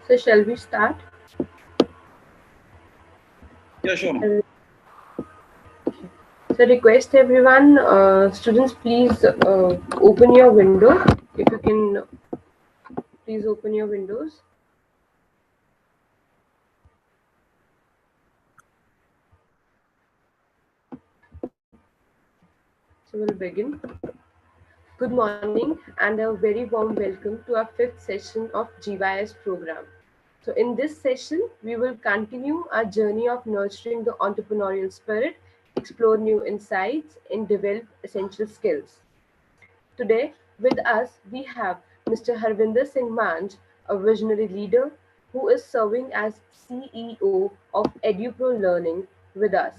So shall we start? Yeah, sure. So request everyone, students, please open your window. If you can, please open your windows. So we'll begin. Good morning and a very warm welcome to our fifth session of GYS program. So in this session, we will continue our journey of nurturing the entrepreneurial spirit, explore new insights, and develop essential skills. Today, with us, we have Mr. Harvinder Singh Manj, a visionary leader who is serving as CEO of EduPro Learning with us.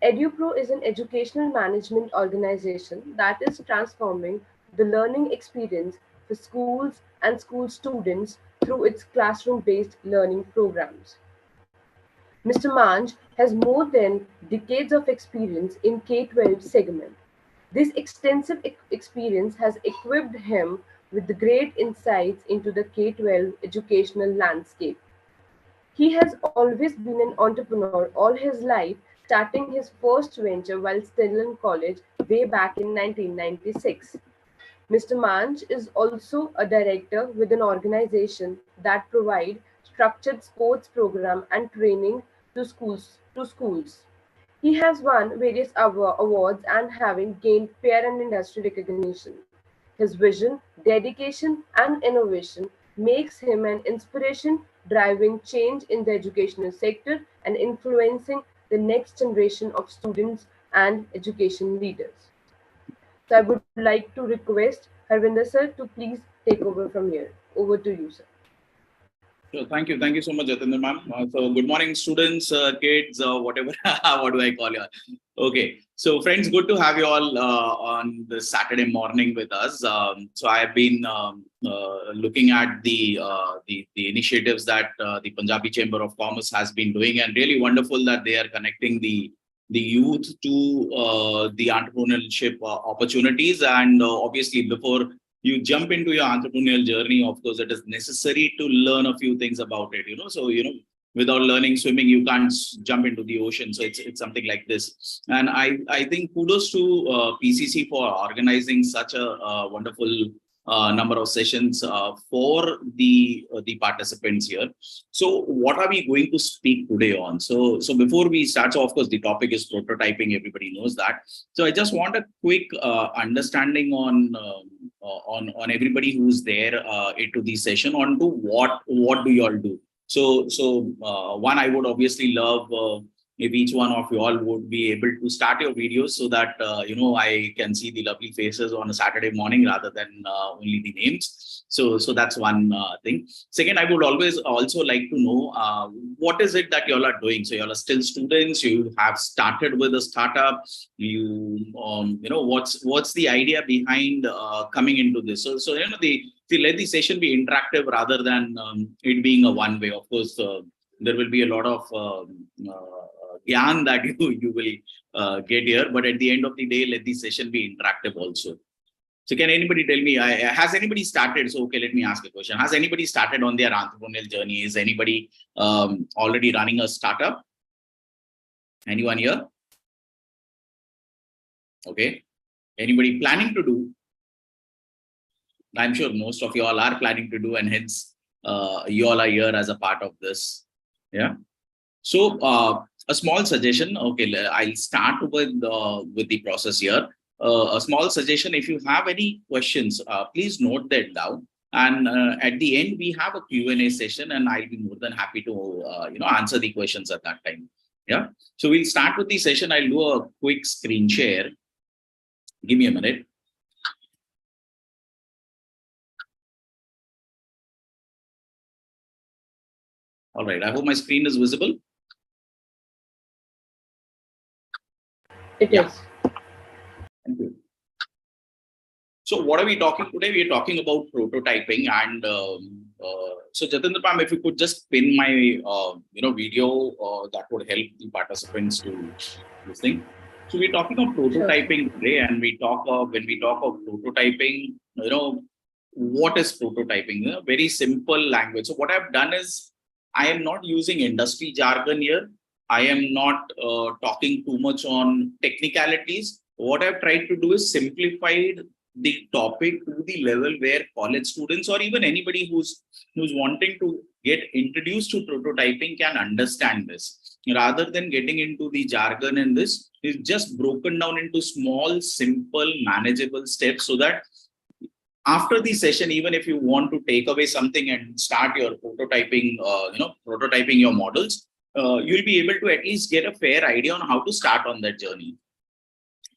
EduPro is an educational management organization that is transforming the learning experience for schools and school students through its classroom based learning programs. Mr. Manj has more than decades of experience in K-12 segment. This extensive experience has equipped him with great insights into the K-12 educational landscape. He has always been an entrepreneur all his life, starting his first venture while still in college way back in 1996. Mr. Manch is also a director with an organization that provides structured sports program and training to schools. He has won various awards and having gained peer and industry recognition. His vision, dedication, and innovation makes him an inspiration driving change in the educational sector and influencing the next generation of students and education leaders. So I would like to request Harvinder sir to please take over from here. Over to you, sir. Sure. Thank you. Thank you so much, Jatinder ma'am. So good morning, students, kids, whatever. What do I call you? Okay. So friends, good to have you all on this Saturday morning with us. So I have been looking at the initiatives that the Punjabi Chamber of Commerce has been doing, and really wonderful that they are connecting the youth to the entrepreneurship opportunities. And obviously, before you jump into your entrepreneurial journey, of course, it is necessary to learn a few things about it. So without learning swimming, you can't jump into the ocean. So it's something like this. And I think kudos to PCC for organizing such a wonderful number of sessions for the participants here. So what are we going to speak today on? So before we start, so of course the topic is prototyping. Everybody knows that. So I just want a quick understanding on everybody who's there into the session on to what do you all do. So one, I would obviously love if each one of you all would be able to start your videos so that I can see the lovely faces on a Saturday morning rather than only the names. So that's one thing. Second, I would always also like to know what is it that you all are doing. So you all are still students. You have started with a startup. What's the idea behind coming into this? So let the session be interactive rather than it being a one way. Of course, there will be a lot of gyan that you will get here, but at the end of the day, let the session be interactive also. So can anybody tell me, has anybody started? So, okay, let me ask a question. Has anybody started on their entrepreneurial journey? Is anybody already running a startup? Anyone here? Okay. Anybody planning to do? I'm sure most of you all are planning to do, and hence you all are here as a part of this. Yeah. So a small suggestion. Okay, I'll start with the process here. A small suggestion: if you have any questions, please note that down. And at the end, we have a Q&A session, and I'll be more than happy to answer the questions at that time. Yeah. So we'll start with the session. I'll do a quick screen share. Give me a minute. All right. I hope my screen is visible. It is. Thank you. So what are we talking today? We are talking about prototyping, and so Jatinder Pam, if you could just pin my video, that would help the participants to this thing. So we're talking of prototyping today, and when we talk of prototyping, what is prototyping? A very simple language. So what I've done is I am not using industry jargon here. I am not talking too much on technicalities. What I've tried to do is simplified the topic to the level where college students or even anybody who's wanting to get introduced to prototyping can understand this. Rather than getting into the jargon in this, is just broken down into small, simple, manageable steps so that after the session, even if you want to take away something and start your prototyping, prototyping your models, you'll be able to at least get a fair idea on how to start on that journey.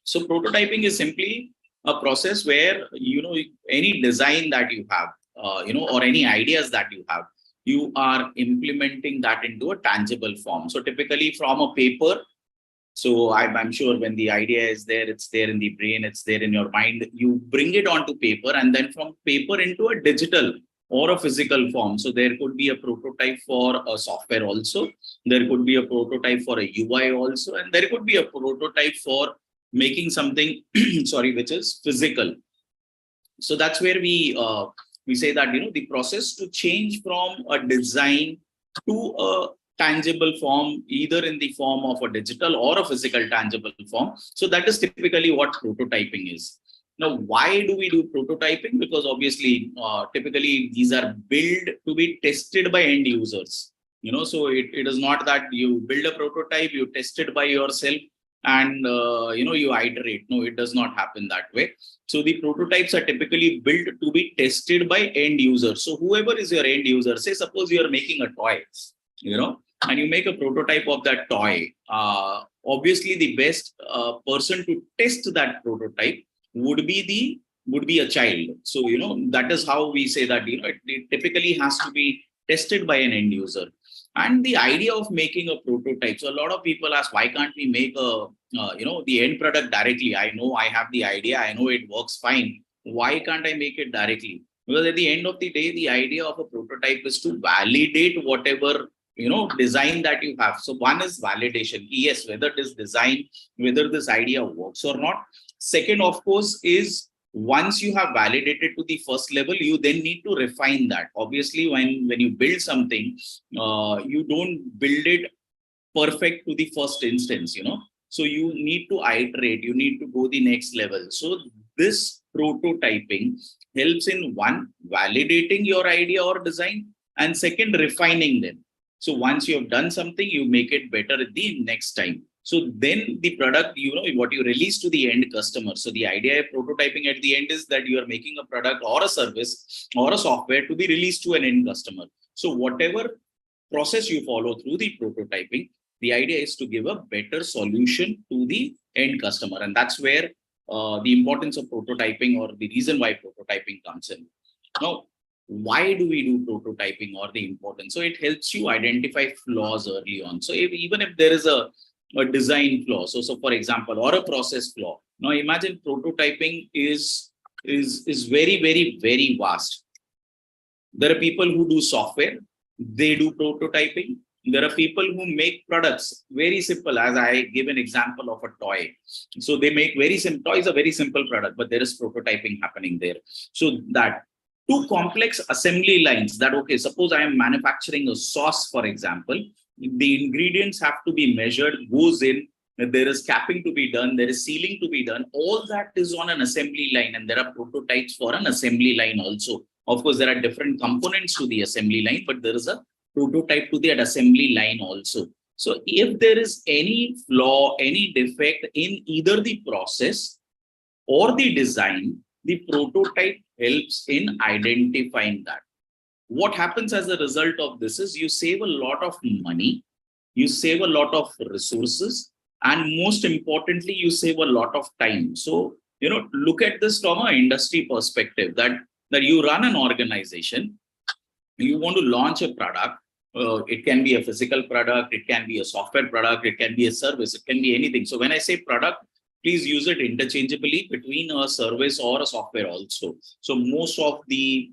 So prototyping is simply a process where, any design that you have, or any ideas that you have, you are implementing that into a tangible form. So typically from a paper, so I'm sure when the idea is there, it's there in the brain, it's there in your mind, you bring it onto paper, and then from paper into a digital or a physical form. So there could be a prototype for a software also, there could be a prototype for a UI also, and there could be a prototype for making something, sorry, which is physical. So that's where we say that, the process to change from a design to a tangible form, either in the form of a digital or a physical tangible form. So that is typically what prototyping is. Now, why do we do prototyping? Because obviously, typically these are built to be tested by end users. So it is not that you build a prototype, you test it by yourself, and you iterate. No, it does not happen that way. So the prototypes are typically built to be tested by end users. So whoever is your end user, say suppose you are making a toy, and you make a prototype of that toy. Obviously, the best person to test that prototype would be a child. So that is how we say that it typically has to be tested by an end user. And the idea of making a prototype, so a lot of people ask, why can't we make the end product directly? I know I have the idea, I know it works fine. Why can't I make it directly? Because at the end of the day, the idea of a prototype is to validate whatever design that you have. So one is validation. Yes, whether this design, whether this idea works or not. Second, of course, is once you have validated to the first level, you then need to refine that. Obviously, when you build something, you don't build it perfect to the first instance, so you need to iterate, you need to go the next level. So this prototyping helps in one, validating your idea or design, and second, refining them. So once you have done something, you make it better the next time. So then the product, what you release to the end customer. So the idea of prototyping at the end is that you are making a product or a service or a software to be released to an end customer. So whatever process you follow through the prototyping, the idea is to give a better solution to the end customer. And that's where the importance of prototyping, or the reason why prototyping comes in. Now, why do we do prototyping, or the importance? So it helps you identify flaws early on. So even if there is a design flaw, so for example, or a process flaw. Now imagine prototyping is very, very, very vast. There are people who do software, they do prototyping. There are people who make products, very simple, as I give an example of a toy. So they make very simple, toy is a very simple product, but there is prototyping happening there. So that two complex assembly lines, that, okay, suppose I am manufacturing a sauce, for example, the ingredients have to be measured, goes in, there is capping to be done, there is sealing to be done. All that is on an assembly line, and there are prototypes for an assembly line also. Of course, there are different components to the assembly line, but there is a prototype to that assembly line also. So if there is any flaw, any defect in either the process or the design, the prototype helps in identifying that. What happens as a result of this is you save a lot of money, you save a lot of resources, and most importantly, you save a lot of time. So, look at this from an industry perspective, that you run an organization, you want to launch a product. It can be a physical product, it can be a software product, it can be a service, it can be anything. So when I say product, please use it interchangeably between a service or a software also. So most of the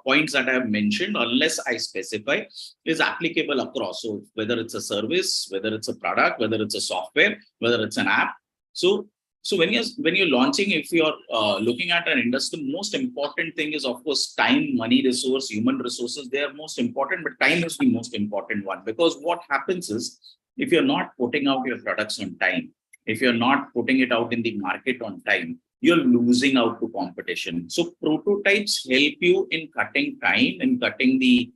points that I have mentioned, unless I specify, is applicable across. So whether it's a service, whether it's a product, whether it's a software, whether it's an app. So So when you're launching, if you're looking at an industry, most important thing is of course time, money, resource, human resources. They are most important, but time is the most important one, because what happens is if you're not putting out your products on time, if you're not putting it out in the market on time, you're losing out to competition. So prototypes help you in cutting time and cutting the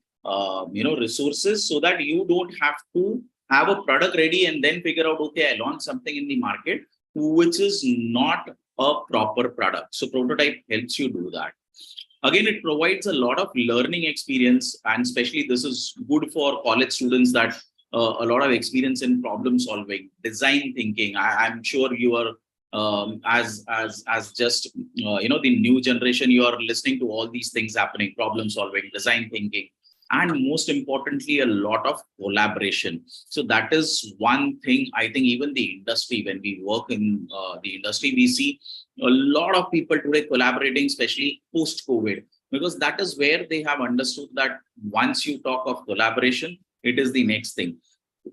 resources, so that you don't have to have a product ready and then figure out, okay, I launched something in the market which is not a proper product. So prototype helps you do that. Again, it provides a lot of learning experience, and especially this is good for college students, that a lot of experience in problem solving, design thinking. I'm sure you are as just the new generation, you are listening to all these things happening: problem solving, design thinking, and most importantly, a lot of collaboration. So that is one thing I think even the industry, when we work in the industry, we see a lot of people today collaborating, especially post COVID, because that is where they have understood that once you talk of collaboration, it is the next thing.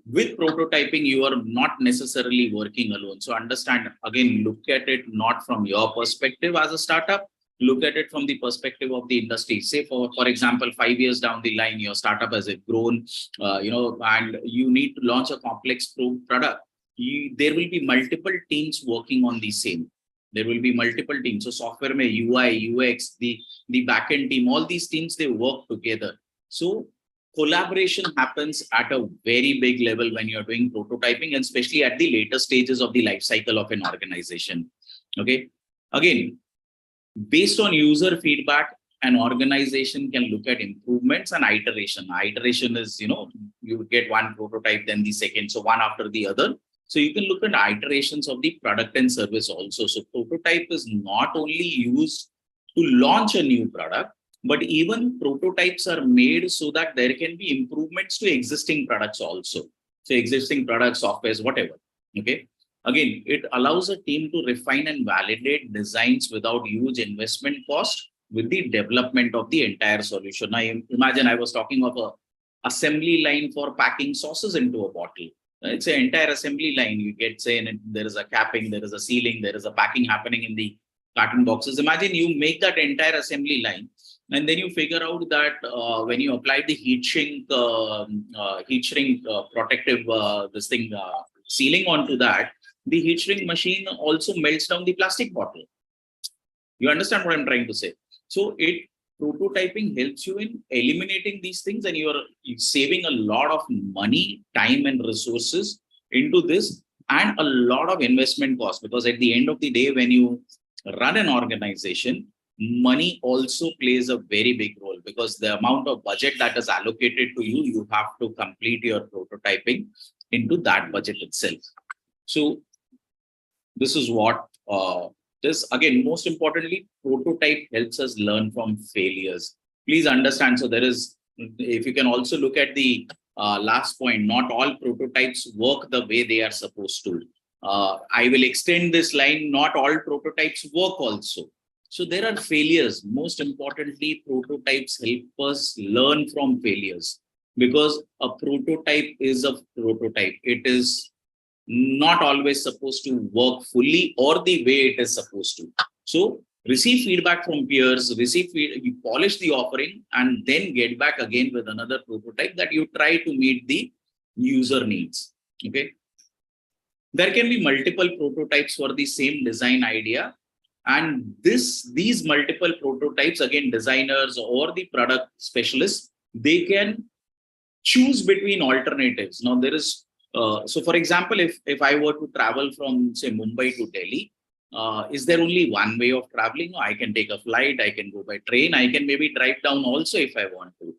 With prototyping, you are not necessarily working alone. So understand, again, look at it not from your perspective as a startup, look at it from the perspective of the industry. Say for example, 5 years down the line, your startup has grown, and you need to launch a complex product. There will be multiple teams working on the same. There will be multiple teams. So software may UI, UX, the backend team, all these teams, they work together. So collaboration happens at a very big level when you're doing prototyping, and especially at the later stages of the life cycle of an organization. Okay. Again, based on user feedback, an organization can look at improvements and iteration. Iteration is, you get one prototype, then the second, so one after the other. So you can look at iterations of the product and service also. So prototype is not only used to launch a new product, but even prototypes are made so that there can be improvements to existing products also. So existing products, softwares, whatever. Okay. Again, it allows a team to refine and validate designs without huge investment cost with the development of the entire solution. Now, imagine I was talking of a assembly line for packing sauces into a bottle. It's an entire assembly line. You get, say, there is a capping, there is a sealing, there is a packing happening in the carton boxes. Imagine you make that entire assembly line, and then you figure out that when you apply the heat shrink protective sealing onto that, the heat shrink machine also melts down the plastic bottle. You understand what I'm trying to say? So prototyping helps you in eliminating these things, and you're saving a lot of money, time, and resources into this, and a lot of investment cost, because at the end of the day, when you run an organization, money also plays a very big role, because the amount of budget that is allocated to you, you have to complete your prototyping into that budget itself. So this is what this, again, most importantly, prototype helps us learn from failures. Please understand. So there is, if you can also look at the last point, not all prototypes work the way they are supposed to. I will extend this line, not all prototypes work also. So there are failures. Most importantly, prototypes help us learn from failures, because a prototype is a prototype. It is not always supposed to work fully or the way it is supposed to. So receive feedback from peers, you polish the offering, and then get back again with another prototype that you try to meet the user needs. Okay. There can be multiple prototypes for the same design idea. And these multiple prototypes, again, designers or the product specialists, they can choose between alternatives. Now there is, so for example, if I were to travel from, say, Mumbai to Delhi, is there only one way of traveling? I can take a flight, I can go by train, I can maybe drive down also if I want to.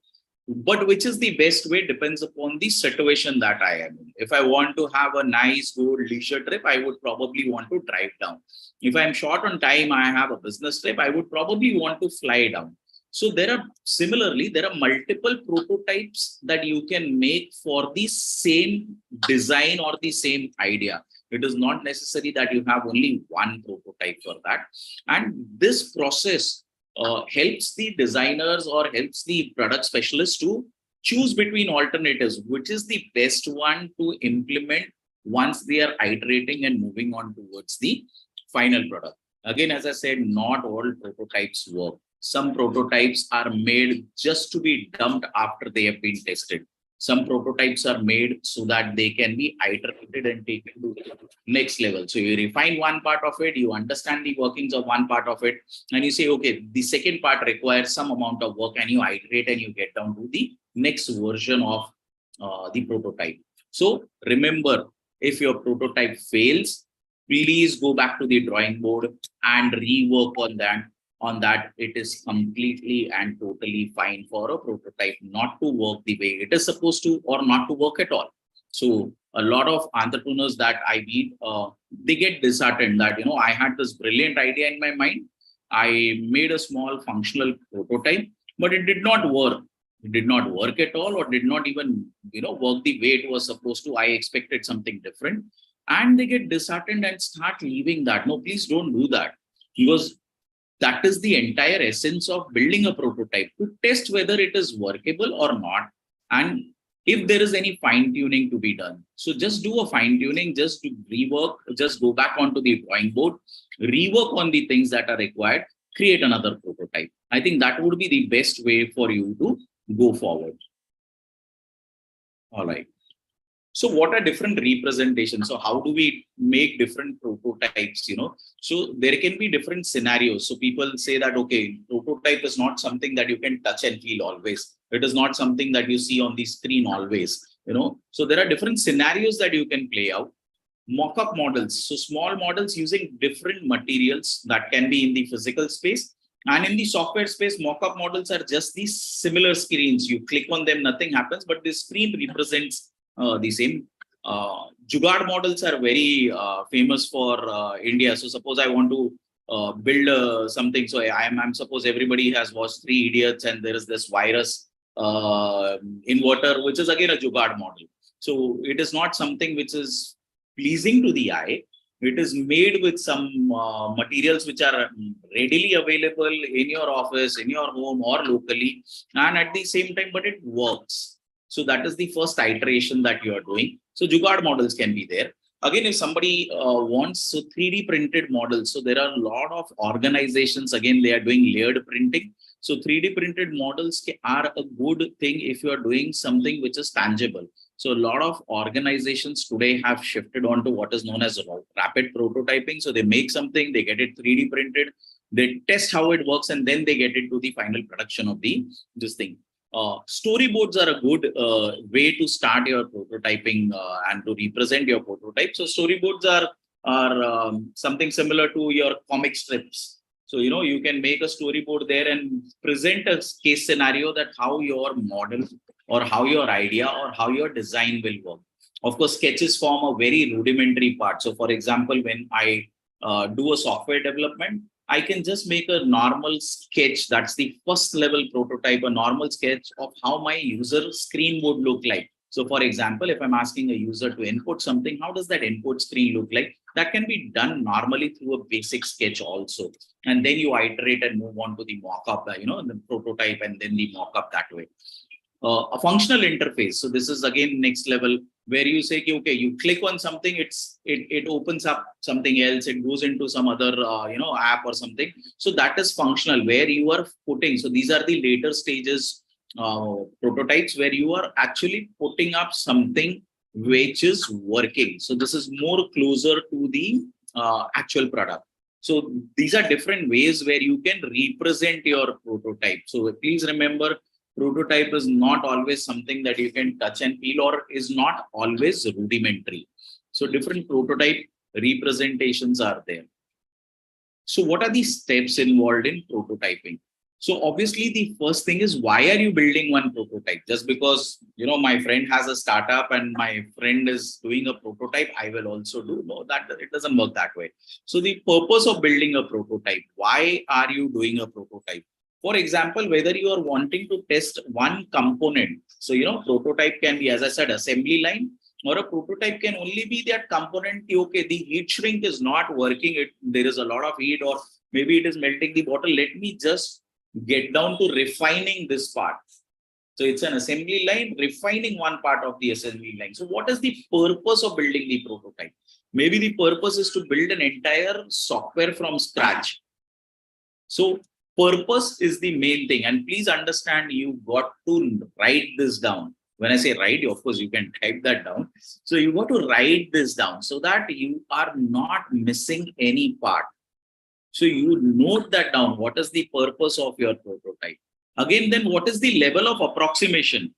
But which is the best way depends upon the situation that I am in. If I want to have a nice, good leisure trip, I would probably want to drive down. If I'm short on time, I have a business trip, I would probably want to fly down. So there are multiple prototypes that you can make for the same design or the same idea. It is not necessary that you have only one prototype for that. And this process helps the designers or helps the product specialists to choose between alternatives, which is the best one to implement once they are iterating and moving on towards the final product. Again, as I said, not all prototypes work. Some prototypes are made just to be dumped after they have been tested. Some prototypes are made so that they can be iterated and taken to the next level. So you refine one part of it, you understand the workings of one part of it, and you say, okay, the second part requires some amount of work, and you iterate and you get down to the next version of the prototype. So remember, if your prototype fails, please go back to the drawing board and rework on that. On that, it is completely and totally fine for a prototype not to work the way it is supposed to, or not to work at all. So a lot of entrepreneurs that I meet, they get disheartened that, I had this brilliant idea in my mind. I made a small functional prototype, but it did not work. It did not work at all, or did not even, work the way it was supposed to. I expected something different, and they get disheartened and start leaving that. No, please don't do that, because that is the entire essence of building a prototype, to test whether it is workable or not, and if there is any fine tuning to be done. So just do a fine tuning, just to rework, just go back onto the drawing board, rework on the things that are required, create another prototype. I think that would be the best way for you to go forward. All right. So what are different representations? So how do we make different prototypes, So there can be different scenarios. So people say that, okay, prototype is not something that you can touch and feel always. It is not something that you see on the screen always, So there are different scenarios that you can play out. Mock-up models. So small models using different materials that can be in the physical space. And in the software space, mock-up models are just these similar screens. You click on them, nothing happens, but the screen represents the same. Jugaad models are very famous for India. So suppose I want to build something. So I'm suppose everybody has watched Three Idiots, and there is this virus inverter, which is again a Jugaad model. So it is not something which is pleasing to the eye. It is made with some materials which are readily available in your office, in your home, or locally, and at the same time, but it works. So that is the first iteration that you are doing. So Jugaad models can be there. Again, if somebody wants 3D printed models, so there are a lot of organizations, again, they are doing layered printing. So 3D printed models are a good thing if you are doing something which is tangible. So a lot of organizations today have shifted on to what is known as rapid prototyping. So they make something, they get it 3D printed, they test how it works, and then they get into the final production of this thing. Storyboards are a good way to start your prototyping and to represent your prototype. So storyboards are something similar to your comic strips. So, you can make a storyboard there and present a case scenario that how your model or how your idea or how your design will work. Of course, sketches form a very rudimentary part. So for example, when I do a software development, I can just make a normal sketch. That's the first level prototype, a normal sketch of how my user screen would look like. So for example, if I'm asking a user to input something, how does that input screen look like? That can be done normally through a basic sketch also. And then you iterate and move on to the mock-up, the prototype, and then the mock-up that way. A functional interface. So this is again next level, where you say, okay, you click on something, it opens up something else, it goes into some other app or something. So that is functional, where you are putting. So these are the later stages prototypes, where you are actually putting up something which is working. So this is more closer to the actual product. So these are different ways where you can represent your prototype. So please remember, prototype is not always something that you can touch and feel, or is not always rudimentary. So different prototype representations are there. So what are the steps involved in prototyping? So obviously the first thing is, why are you building one prototype? Just because, my friend has a startup and my friend is doing a prototype, I will also do. No, that it doesn't work that way. So the purpose of building a prototype, why are you doing a prototype? For example, whether you are wanting to test one component. So, prototype can be, as I said, assembly line, or a prototype can only be that component. Okay, the heat shrink is not working. There is a lot of heat, or maybe it is melting the bottle. Let me just get down to refining this part. So it's an assembly line, refining one part of the assembly line. So what is the purpose of building the prototype? Maybe the purpose is to build an entire software from scratch. So purpose is the main thing. And please understand, you got to write this down. When I say write, of course, you can type that down. So you got to write this down so that you are not missing any part. So you note that down. What is the purpose of your prototype? Again, then what is the level of approximation?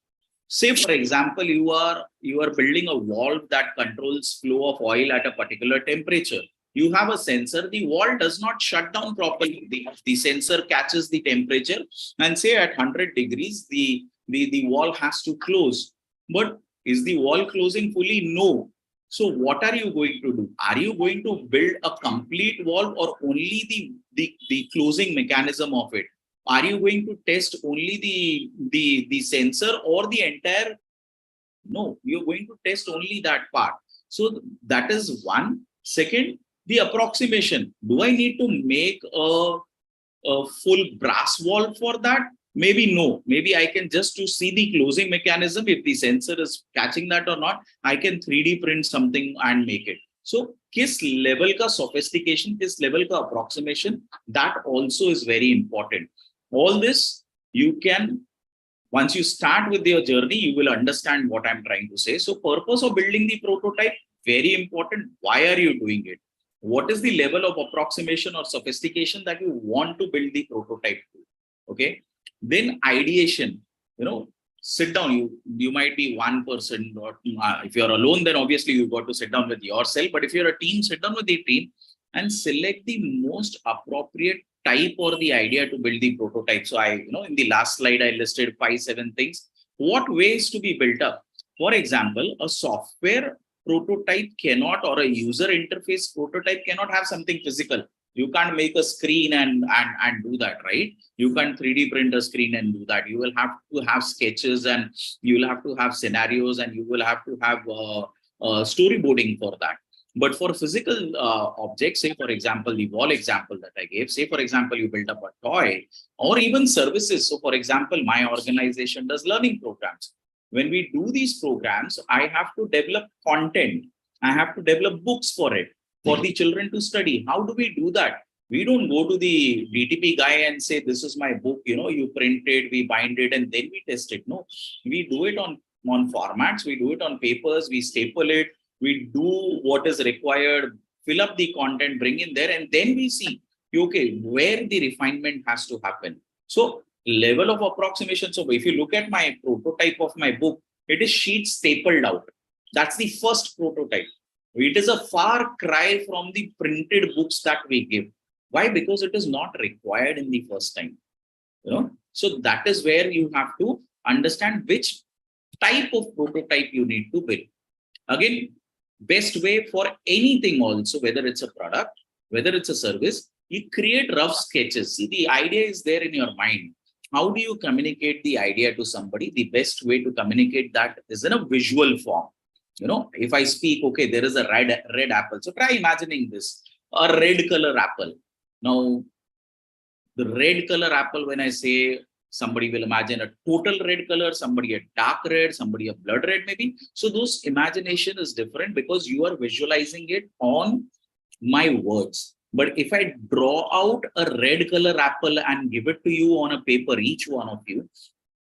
Say, for example, you are building a valve that controls flow of oil at a particular temperature. You have a sensor. The valve does not shut down properly. The sensor catches the temperature and say at 100 degrees, the valve has to close. But is the valve closing fully? No. So what are you going to do? Are you going to build a complete valve or only the closing mechanism of it? Are you going to test only the sensor or the entire? No, you're going to test only that part. So that is one. Second, the approximation. Do I need to make a full brass valve for that? Maybe no. Maybe I can just to see the closing mechanism. If the sensor is catching that or not, I can 3D print something and make it. So, किस level का sophistication, किस level का approximation, that also is very important. All this you can, once you start with your journey, you will understand what I'm trying to say. So purpose of building the prototype, very important. Why are you doing it? What is the level of approximation or sophistication that you want to build the prototype to? Okay. Then ideation, sit down. You might be one person, or if you're alone, then obviously you got to sit down with yourself. But if you're a team, sit down with the team and select the most appropriate type or the idea to build the prototype. So in the last slide, I listed 5-7 things. What ways to be built up? For example, a software prototype cannot, or a user interface prototype cannot have something physical. You can't make a screen and do that, right? You can't 3D print a screen and do that. You will have to have sketches, and you will have to have scenarios, and you will have to have storyboarding for that. But for physical objects, say for example, the wall example that I gave, say for example, you build up a toy or even services. So for example, my organization does learning programs. When we do these programs, I have to develop content. I have to develop books for it, for the children to study. How do we do that? We don't go to the DTP guy and say, this is my book, you print it, we bind it, and then we test it. No, we do it on formats, we do it on papers, we staple it, we do what is required, fill up the content, bring in there, and then we see, okay, where the refinement has to happen. So level of approximation. So if you look at my prototype of my book, it is sheet stapled out. That's the first prototype. It is a far cry from the printed books that we give. Why? Because it is not required in the first time. So that is where you have to understand which type of prototype you need to build. Again, best way for anything also, whether it's a product, whether it's a service, you create rough sketches. See, the idea is there in your mind. How do you communicate the idea to somebody? The best way to communicate that is in a visual form. If I speak, okay, there is a red apple. So try imagining this, a red color apple. Now, the red color apple, when I say, somebody will imagine a total red color, somebody a dark red, somebody a blood red maybe. So those imagination is different because you are visualizing it on my words. But if I draw out a red color apple and give it to you on a paper, each one of you,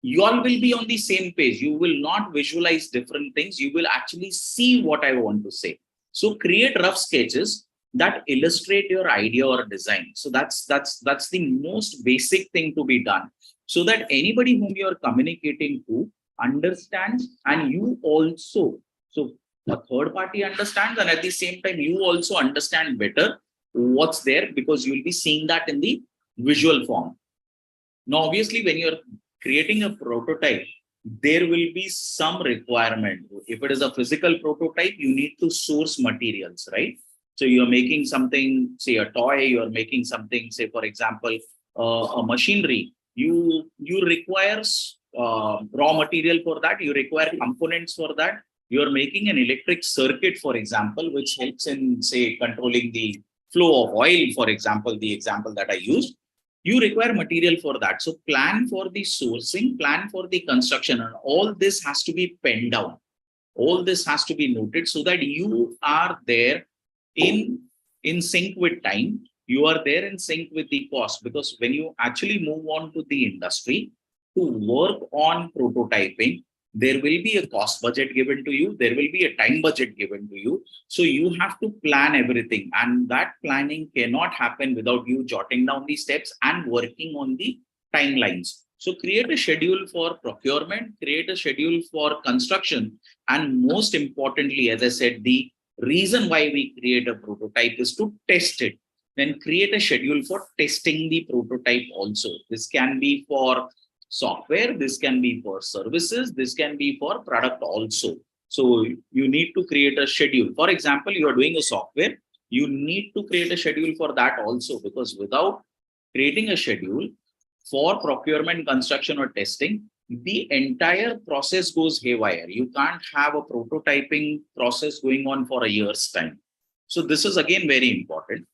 you all will be on the same page. You will not visualize different things. You will actually see what I want to say. So create rough sketches that illustrate your idea or design. So that's the most basic thing to be done, so that anybody whom you are communicating to understands, and you also, so a third party understands, and at the same time you also understand better what's there, because you'll be seeing that in the visual form. Now, obviously, when you're creating a prototype, there will be some requirement. If it is a physical prototype, you need to source materials, right? So you're making something, say a toy, you're making something, say, for example, a machinery. You require raw material for that. You require components for that. You're making an electric circuit, for example, which helps in, say, controlling the flow of oil, for example, the example that I used. You require material for that. So plan for the sourcing, plan for the construction, and all this has to be penned down. All this has to be noted so that you are there in sync with time. You are there in sync with the cost, because when you actually move on to the industry to work on prototyping, there will be a cost budget given to you, there will be a time budget given to you. So you have to plan everything, and that planning cannot happen without you jotting down the steps and working on the timelines. So create a schedule for procurement, create a schedule for construction, and most importantly, as I said, the reason why we create a prototype is to test it. Then create a schedule for testing the prototype also. This can be for software, this can be for services, this can be for product also. So you need to create a schedule. For example, you are doing a software, you need to create a schedule for that also, because without creating a schedule for procurement, construction, or testing, the entire process goes haywire. You can't have a prototyping process going on for a year's time. So this is again very important.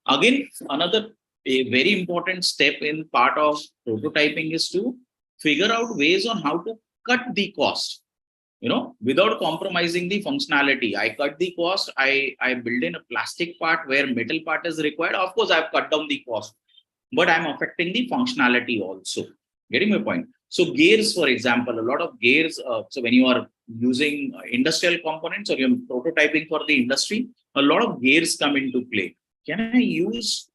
Again, another a very important step in part of prototyping is to figure out ways on how to cut the cost, without compromising the functionality. I cut the cost, I build in a plastic part where metal part is required. Of course, I've cut down the cost, but I'm affecting the functionality also. Getting my point? So gears, for example, a lot of gears. So when you are using industrial components or you're prototyping for the industry, a lot of gears come into play. Can I use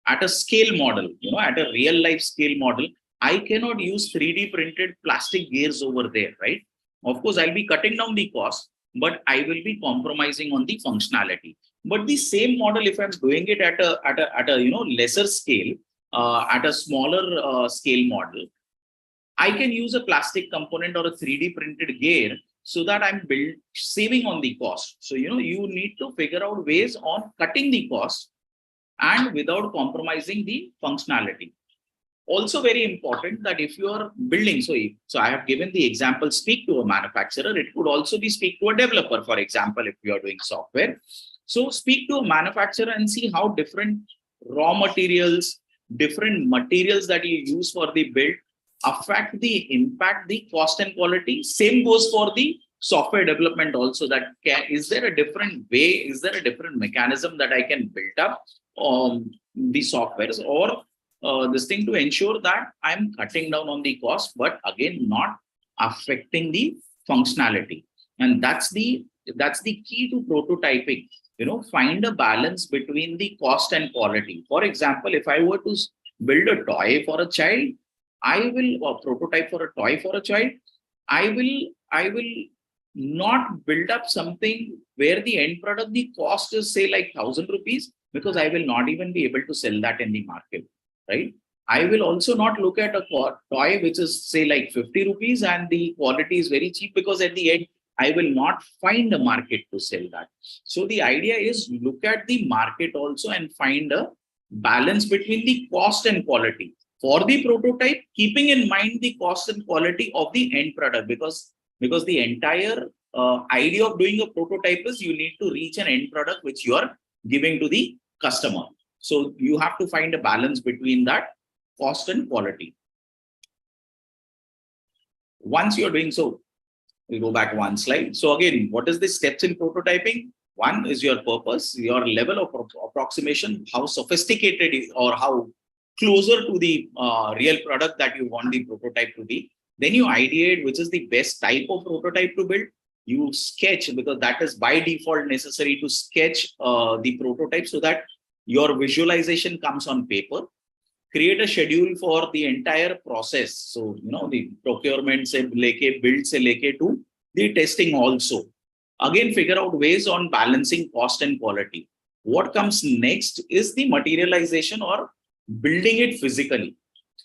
at a scale model, at a real life scale model? I cannot use 3D printed plastic gears over there, right? Of course, I'll be cutting down the cost, but I will be compromising on the functionality. But the same model, if I'm doing it at a lesser scale, at a smaller scale model, I can use a plastic component or a 3D printed gear, so that I'm saving on the cost. So you need to figure out ways on cutting the cost and without compromising the functionality. Also very important that if you are building, so I have given the example, speak to a manufacturer. It could also be speak to a developer, for example, if you are doing software. So speak to a manufacturer and see how different raw materials, different materials that you use for the build impact the cost and quality. Same goes for the software development also. That is there a different way, is there a different mechanism that I can build up the softwares or this thing, to ensure that I'm cutting down on the cost, but again not affecting the functionality. And that's the key to prototyping. Find a balance between the cost and quality. For example, if I were to build a toy for a child, or prototype for a toy for a child, I will not build up something where the end product, the cost is say like 1,000 rupees, because I will not even be able to sell that in the market, right? I will also not look at a toy which is say like 50 rupees and the quality is very cheap, because at the end, I will not find a market to sell that. So the idea is look at the market also and find a balance between the cost and quality for the prototype, keeping in mind the cost and quality of the end product, because the entire idea of doing a prototype is you need to reach an end product which you are giving to the customer. So you have to find a balance between that cost and quality. Once you're doing so, we'll go back one slide. So again, what is the steps in prototyping? One is your purpose, your level of approximation, how sophisticated or how closer to the real product that you want the prototype to be. Then you ideate which is the best type of prototype to build. You sketch, because that is by default necessary to sketch the prototype so that your visualization comes on paper. Create a schedule for the entire process. So, the procurement se leke, build se leke to the testing also. Again, figure out ways on balancing cost and quality. What comes next is the materialization or building it physically.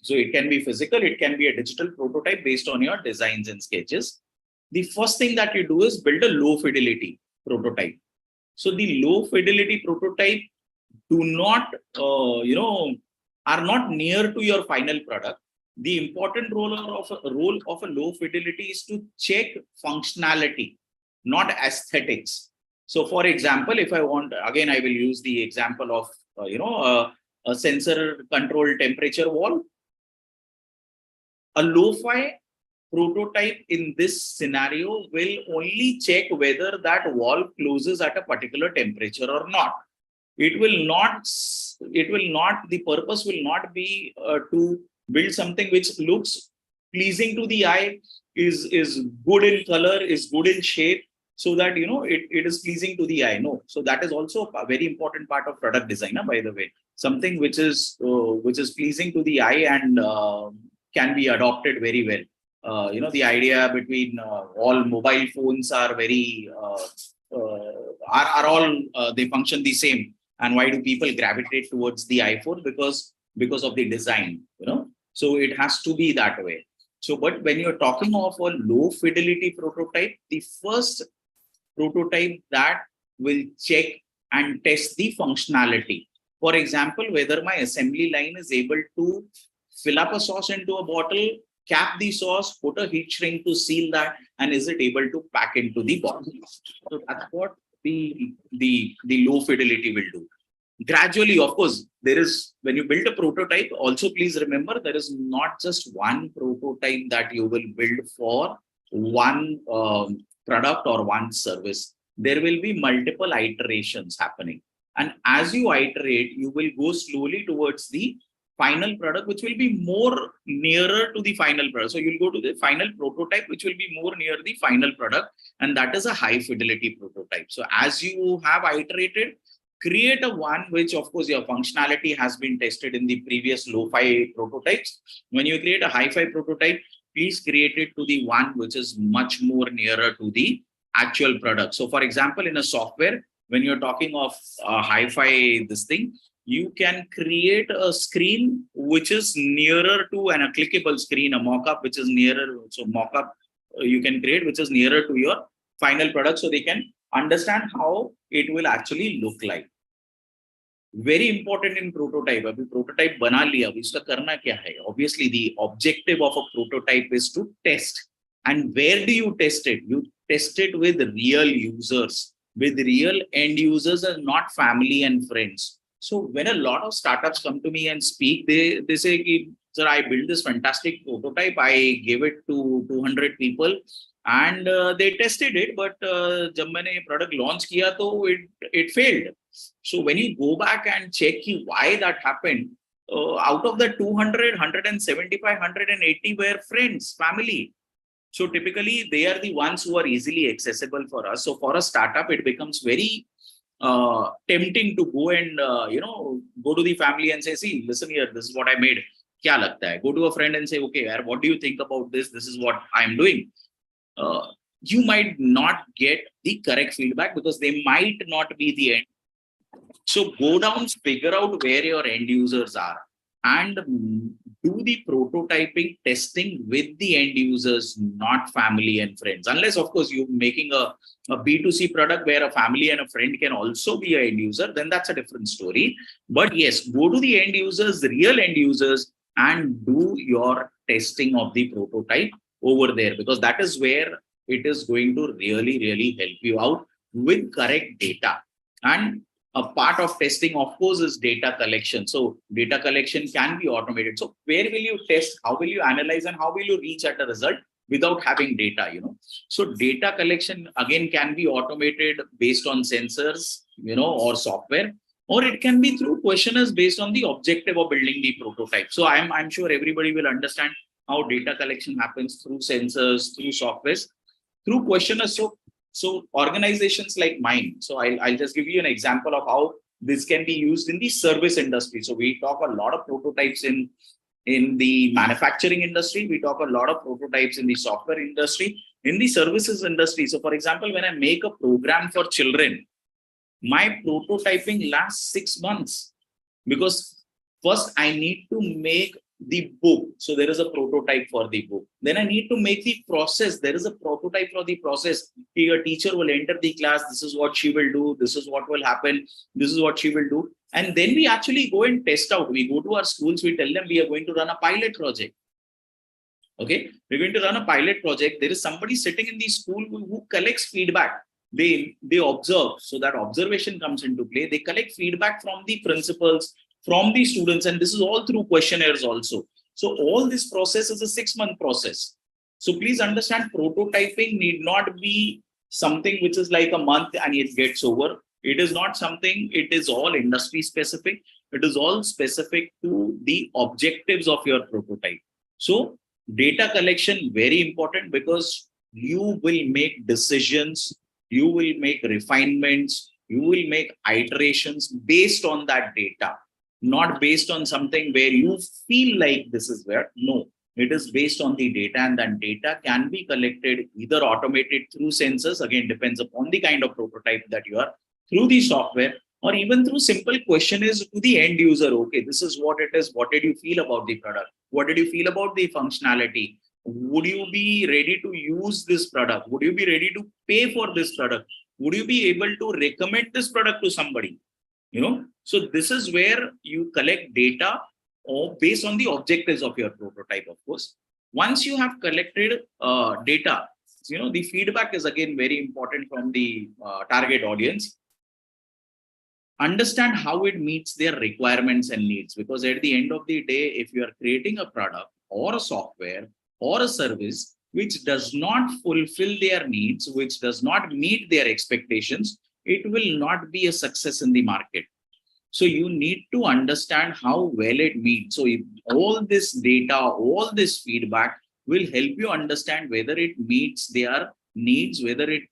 So it can be physical, it can be a digital prototype based on your designs and sketches. The first thing that you do is build a low fidelity prototype. So the low fidelity prototype do not, are not near to your final product. The important role of a low fidelity is to check functionality, not aesthetics. So for example, if I want, again, I will use the example of, a sensor controlled temperature wall. A lo-fi prototype in this scenario will only check whether that valve closes at a particular temperature or not. It will not, the purpose will not be to build something which looks pleasing to the eye, is good in color, is good in shape, so that, it is pleasing to the eye. No. So that is also a very important part of product design, by the way. Something which is pleasing to the eye and can be adopted very well. The idea between all mobile phones are very are all they function the same. And why do people gravitate towards the iPhone? Because of the design, So it has to be that way. So, but when you're talking of a low fidelity prototype, the first prototype that will check and test the functionality. For example, whether my assembly line is able to fill up a sauce into a bottle, cap the sauce, put a heat shrink to seal that, and is it able to pack into the bottle? So that's what the low fidelity will do. Gradually, of course, there is, when you build a prototype, also please remember there is not just one prototype that you will build for one product or one service. There will be multiple iterations happening. And as you iterate, you will go slowly towards the final product, which will be more nearer to the final product. So you'll go to the final prototype, which will be more near the final product. And that is a high fidelity prototype. So as you have iterated, create a one which, of course, your functionality has been tested in the previous low-fi prototypes. When you create a high-fi prototype, please create it to the one which is much more nearer to the actual product. So, for example, in a software, when you're talking of hi-fi this thing, you can create a screen which is nearer to a clickable screen, a mock-up which is nearer. So mock-up you can create which is nearer to your final product, so they can understand how it will actually look like. Very important in prototype. अभी prototype बना लिया, अभी इसका करना क्या है? Obviously, the objective of a prototype is to test. And where do you test it? You test it with real users, with real end users, and not family and friends. So when a lot of startups come to me and speak, they say, sir, I built this fantastic prototype. I gave it to 200 people and they tested it. But जब मैंने product launch किया तो it failed. So when you go back and check why that happened, out of the 200, 175, 180 were friends, family. So typically they are the ones who are easily accessible for us. So for a startup, it becomes very tempting to go and go to the family and say, see, listen here, this is what I made. Kya lagta hai? Go to a friend and say, okay, what do you think about this? This is what I'm doing. You might not get the correct feedback because they might not be the end. So go down, figure out where your end users are and do the prototyping testing with the end users, not family and friends. Unless, of course, you're making a B2C product where a family and a friend can also be an end user, then that's a different story. But yes, go to the end users, the real end users, and do your testing of the prototype over there, because that is where it is going to really, really help you out with correct data. And a part of testing, of course, is data collection. So data collection can be automated. So where will you test? How will you analyze? And how will you reach at a result without having data? So data collection again can be automated based on sensors, or software, or it can be through questionnaires based on the objective of building the prototype. So I'm sure everybody will understand how data collection happens through sensors, through softwares, through questionnaires. So organizations like mine, so I'll just give you an example of how this can be used in the service industry. So we talk a lot of prototypes in the manufacturing industry. We talk a lot of prototypes in the software industry, in the services industry. So for example, when I make a program for children, my prototyping lasts 6 months, because first I need to make the book. So there is a prototype for the book. Then I need to make the process. There is a prototype for the process. Your teacher will enter the class. This is what she will do. This is what will happen. This is what she will do. And then we actually go and test out. We go to our schools. We tell them we are going to run a pilot project. Okay. We're going to run a pilot project. There is somebody sitting in the school who collects feedback. They observe. So that observation comes into play. They collect feedback from the principals, from the students, and this is all through questionnaires also. So all this process is a 6-month process. So please understand, prototyping need not be something which is like a month and it gets over. It is not something, it is all industry specific. It is all specific to the objectives of your prototype. So data collection, very important, because you will make decisions, you will make refinements, you will make iterations based on that data, not based on something where you feel like this is where. No, it is based on the data, and that data can be collected either automated through sensors, again depends upon the kind of prototype that you are, through the software, or even through simple question is to the end user. Okay, this is what it is. What did you feel about the product? What did you feel about the functionality? Would you be ready to use this product? Would you be ready to pay for this product? Would you be able to recommend this product to somebody? So this is where you collect data or based on the objectives of your prototype. Of course, once you have collected data, the feedback is again very important from the target audience. Understand how it meets their requirements and needs, because at the end of the day, if you are creating a product or a software or a service which does not fulfill their needs, which does not meet their expectations, it will not be a success in the market. So you need to understand how well it meets. So if all this data, all this feedback will help you understand whether it meets their needs, whether it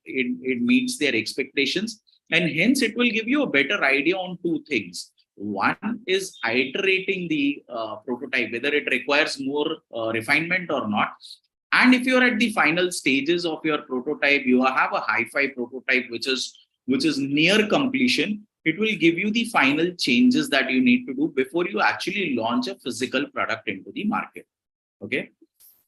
meets their expectations. And hence it will give you a better idea on two things. One is iterating the prototype, whether it requires more refinement or not. And if you're at the final stages of your prototype, you have a hi-fi prototype which is near completion, it will give you the final changes that you need to do before you actually launch a physical product into the market. Okay.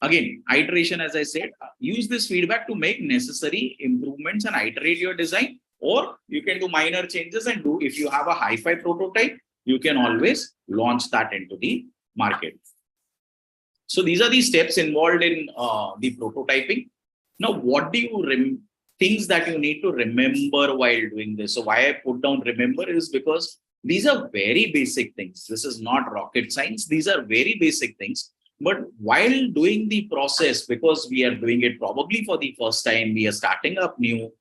Again, iteration, as I said, use this feedback to make necessary improvements and iterate your design, or you can do minor changes and do, if you have a hi-fi prototype, you can always launch that into the market. So these are the steps involved in the prototyping. Now, what do you things that you need to remember while doing this? So why I put down remember is because these are very basic things. This is not rocket science. These are very basic things. But while doing the process, because we are doing it probably for the first time, we are starting up new,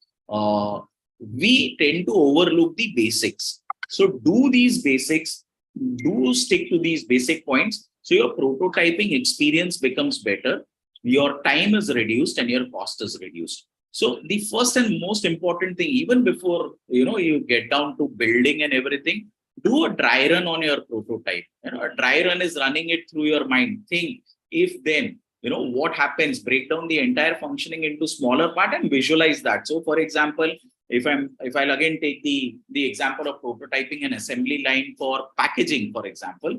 we tend to overlook the basics. So do these basics, do stick to these basic points. So your prototyping experience becomes better, your time is reduced, and your cost is reduced. So the first and most important thing, even before you get down to building and everything, do a dry run on your prototype. A dry run is running it through your mind. Think, if then, what happens, break down the entire functioning into smaller part and visualize that. So for example, if I'll again take the example of prototyping an assembly line for packaging, for example,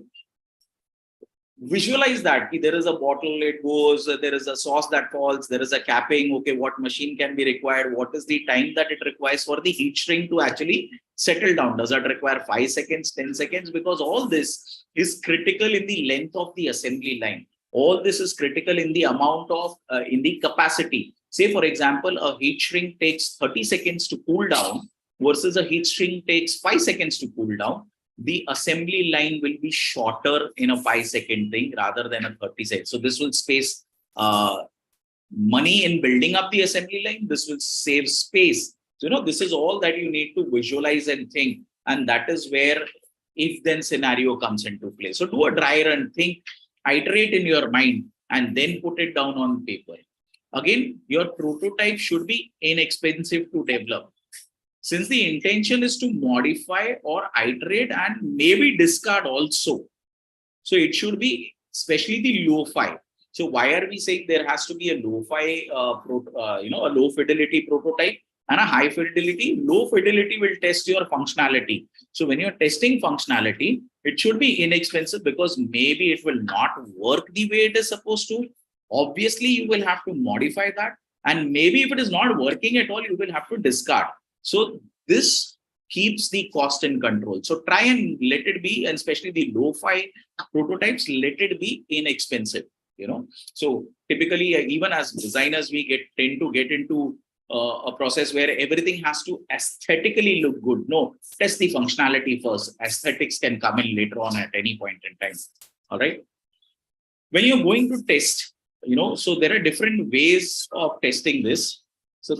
visualize that there is a bottle, it goes, there is a sauce that falls, there is a capping. Okay, what machine can be required? What is the time that it requires for the heat shrink to actually settle down? Does that require 5 seconds, 10 seconds? Because all this is critical in the length of the assembly line. All this is critical in the amount of, in the capacity. Say, for example, a heat shrink takes 30 seconds to cool down versus a heat shrink takes 5 seconds to cool down. The assembly line will be shorter in a 5-second thing rather than a 30 seconds. So this will space money in building up the assembly line. This will save space. So, this is all that you need to visualize and think. And that is where if then scenario comes into play. So do a dry run, think, iterate in your mind, and then put it down on paper. Again, your prototype should be inexpensive to develop. Since the intention is to modify or iterate and maybe discard also. So it should be especially the low-fi. So why are we saying there has to be a low-fi, a low fidelity prototype and a high fidelity? Low fidelity will test your functionality. So when you're testing functionality, it should be inexpensive because maybe it will not work the way it is supposed to. Obviously, you will have to modify that. And maybe if it is not working at all, you will have to discard. So this keeps the cost in control. So try and let it be, and especially the low-fi prototypes, let it be inexpensive. So typically, even as designers, we tend to get into a process where everything has to aesthetically look good. No, test the functionality first. Aesthetics can come in later on at any point in time. All right. When you're going to test, So there are different ways of testing this. So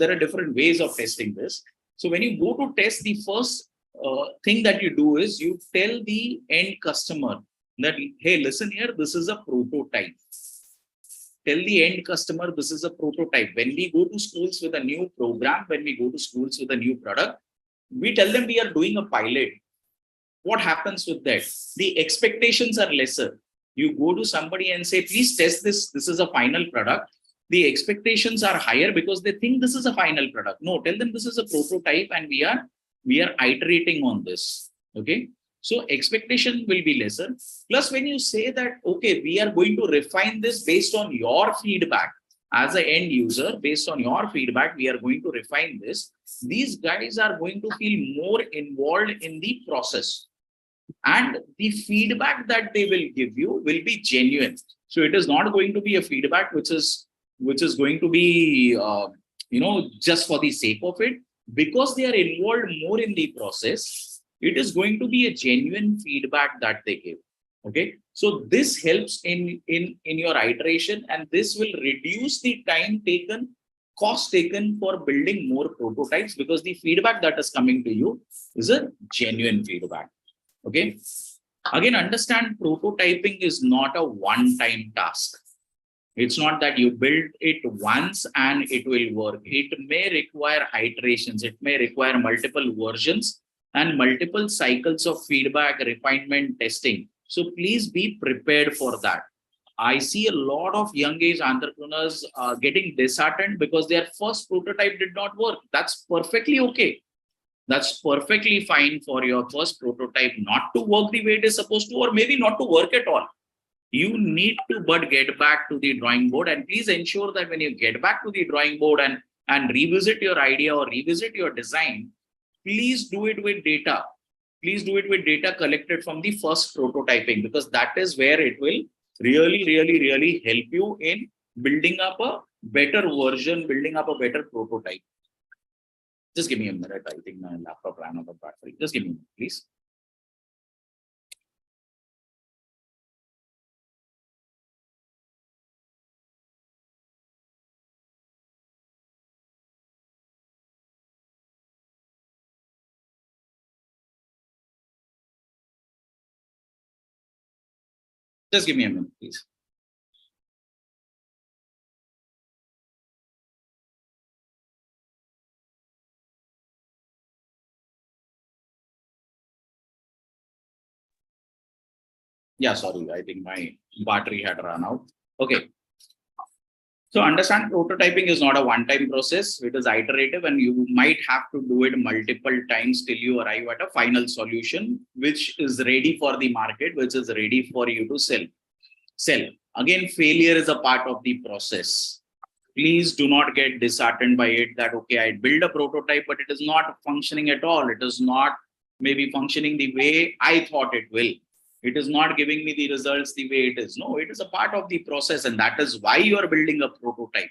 when you go to test, the first thing that you do is you tell the end customer that, hey, listen here, this is a prototype. Tell the end customer this is a prototype. When we go to schools with a new program, when we go to schools with a new product, we tell them we are doing a pilot. What happens with that? The expectations are lesser. You go to somebody and say, please test this. This is a final product. The expectations are higher because they think this is a final product. No, tell them this is a prototype and we are iterating on this. Okay. So expectation will be lesser. Plus, when you say that, okay, we are going to refine this based on your feedback as an end user, based on your feedback, we are going to refine this. These guys are going to feel more involved in the process. And the feedback that they will give you will be genuine. So it is not going to be a feedback which is going to be just for the sake of it. Because they are involved more in the process, it is going to be a genuine feedback that they give. Okay, so this helps in your iteration, and this will reduce the time taken, cost taken for building more prototypes, because the feedback that is coming to you is a genuine feedback. Okay, again, understand prototyping is not a one-time task. It's not that you build it once and it will work. It may require iterations. It may require multiple versions and multiple cycles of feedback, refinement, testing. So please be prepared for that. I see a lot of young age entrepreneurs getting disheartened because their first prototype did not work. That's perfectly okay. That's perfectly fine for your first prototype not to work the way it is supposed to, or maybe not to work at all. You need to but get back to the drawing board, and please ensure that when you get back to the drawing board and revisit your idea or revisit your design, please do it with data. Please do it with data collected from the first prototyping, because that is where it will really help you in building up a better version, building up a better prototype. Just give me a minute. I think my laptop ran out of battery. Just give me a minute, please. Just give me a minute, please. Yeah, sorry, I think my battery had run out. Okay. So understand, prototyping is not a one-time process. It is iterative, and you might have to do it multiple times till you arrive at a final solution, which is ready for the market, which is ready for you to sell. Again, failure is a part of the process. Please do not get disheartened by it that, okay, I build a prototype, but it is not functioning at all. It is not maybe functioning the way I thought it will. It is not giving me the results the way it is. No, it is a part of the process. And that is why you are building a prototype,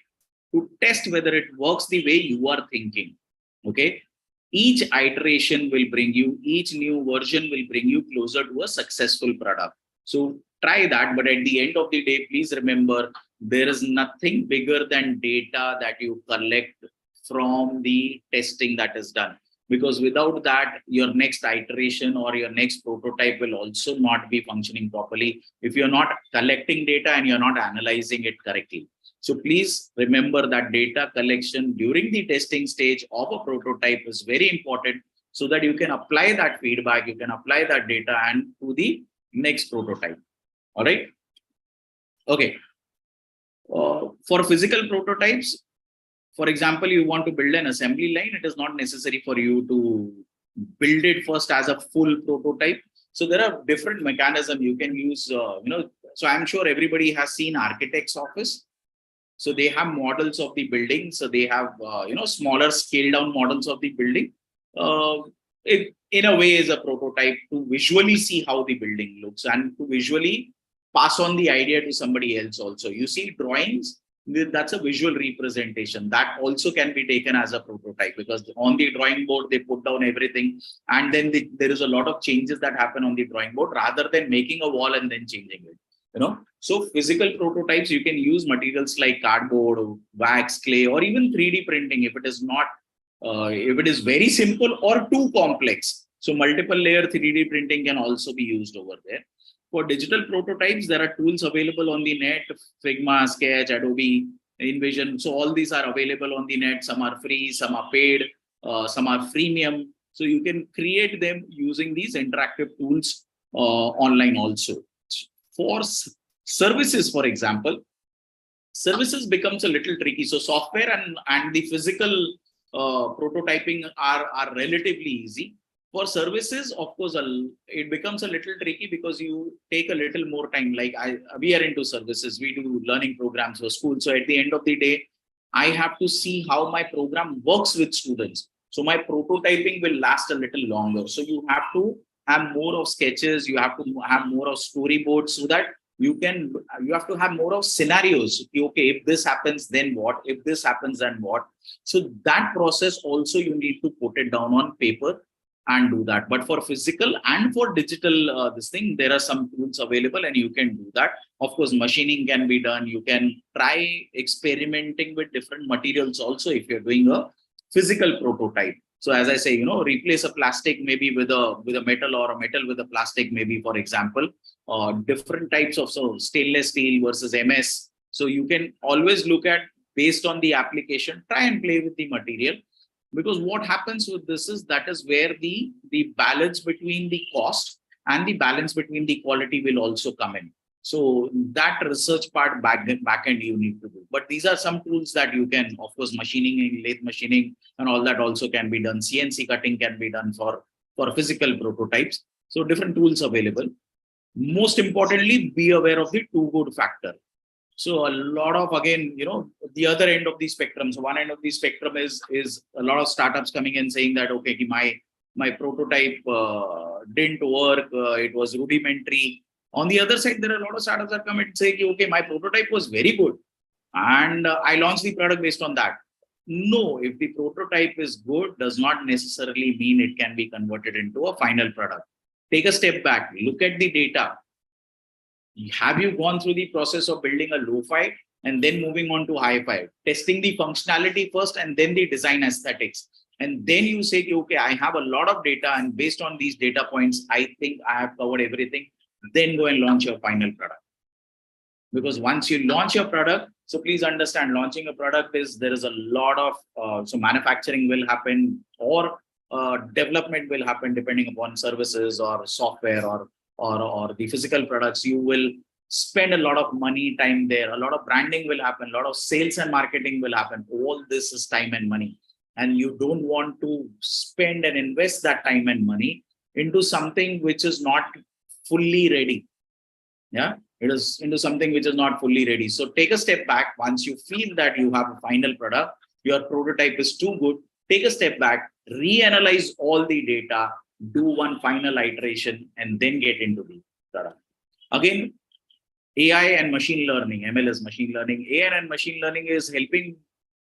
to test whether it works the way you are thinking. Okay. Each iteration will bring you, each new version will bring you closer to a successful product. So try that. But at the end of the day, please remember, there is nothing bigger than data that you collect from the testing that is done. Because without that, your next iteration or your next prototype will also not be functioning properly if you're not collecting data and you're not analyzing it correctly. So please remember that data collection during the testing stage of a prototype is very important, so that you can apply that feedback, you can apply that data and to the next prototype. All right. Okay. For physical prototypes, for example, you want to build an assembly line, it is not necessary for you to build it first as a full prototype. So there are different mechanisms you can use, so I'm sure everybody has seen architect's office. So they have models of the building. So they have, smaller scale down models of the building. It in a way is a prototype to visually see how the building looks and to visually pass on the idea to somebody else also. You see drawings, that's a visual representation that also can be taken as a prototype, because on the drawing board they put down everything, and then there is a lot of changes that happen on the drawing board rather than making a wall and then changing it. So physical prototypes, you can use materials like cardboard, wax, clay, or even 3D printing if it is not, if it is very simple or too complex. So multiple layer 3D printing can also be used over there. For digital prototypes, there are tools available on the net: Figma, Sketch, Adobe, InVision. So all these are available on the net. Some are free, some are paid, some are freemium. So you can create them using these interactive tools online also. For services, for example, services becomes a little tricky. So software and the physical prototyping are relatively easy. For services, of course, it becomes a little tricky because you take a little more time. Like we are into services, we do learning programs for school. So at the end of the day, I have to see how my program works with students. So my prototyping will last a little longer. So you have to have more of sketches, you have to have more of storyboards, so that you have to have more of scenarios. Okay, if this happens, then what? If this happens, then what? So that process also you need to put it down on paper and do that. But for physical and for digital, this thing, there are some tools available and you can do that. Of course, machining can be done. You can try experimenting with different materials also if you're doing a physical prototype. So as I say, replace a plastic maybe with a metal, or a metal with a plastic, maybe, for example, different types of, so stainless steel versus MS. So you can always look at, based on the application, try and play with the material. Because what happens with this is, that is where the balance between the cost and the balance between the quality will also come in. So that research part back end you need to do. But these are some tools that you can, of course, machining, lathe machining and all that also can be done. CNC cutting can be done for physical prototypes. So different tools available. Most importantly, be aware of the too good factor. So a lot of, again, the other end of the spectrum. So one end of the spectrum is a lot of startups coming and saying that, okay, my prototype didn't work, it was rudimentary. On the other side, there are a lot of startups that come and say, okay, my prototype was very good and I launched the product based on that. No, if the prototype is good, does not necessarily mean it can be converted into a final product. Take a step back, look at the data. Have you gone through the process of building a lo-fi and then moving on to hi-fi, testing the functionality first and then the design aesthetics? And then you say, okay, I have a lot of data, and based on these data points, I think I have covered everything. Then go and launch your final product. Because once you launch your product, so please understand, launching a product there is a lot of, so manufacturing will happen, or development will happen, depending upon services or software or the physical products. You will spend a lot of money, time there. A lot of branding will happen. A lot of sales and marketing will happen. All this is time and money. And you don't want to spend and invest that time and money into something which is not fully ready. Yeah, it is into something which is not fully ready. So take a step back. Once you feel that you have a final product, your prototype is too good, take a step back, reanalyze all the data, do one final iteration, and then get into the product. Again, AI and machine learning, ML is machine learning. AI and machine learning is helping